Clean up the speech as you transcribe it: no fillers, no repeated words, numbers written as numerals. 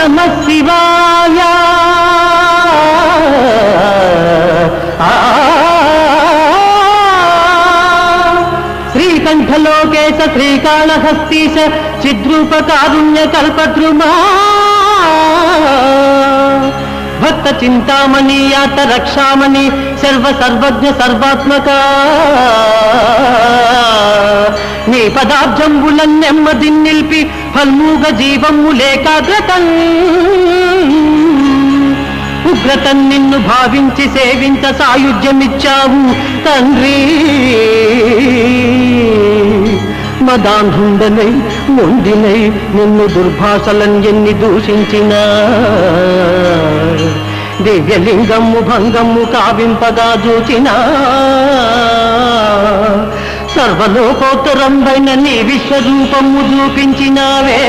నమః శివాయ శ్రీకంఠలోకేశ శ్రీకాళహస్తీశ చిద్రూపకారుణ్య కల్పద్రుమా భక్త చింతామణీయాత రక్షామణి సర్వసర్వజ్ఞ సర్వాత్మక నీ పదాబ్జంబులన్ నెమ్మది నిలిపి ఫల్మూగ జీవములేకాగ్రతం ఉగ్రతం నిన్ను భావించి సేవించ సాయుధ్యమిచ్చావు తండ్రి మదాంధుండనై మొండినై నిన్ను దుర్భాషలను ఎన్ని దూషించినా దివ్యలింగము భంగము కావింపగా చూచినా సర్వలోకోత్తరంబైన నీ విశ్వరూపము చూపించినావే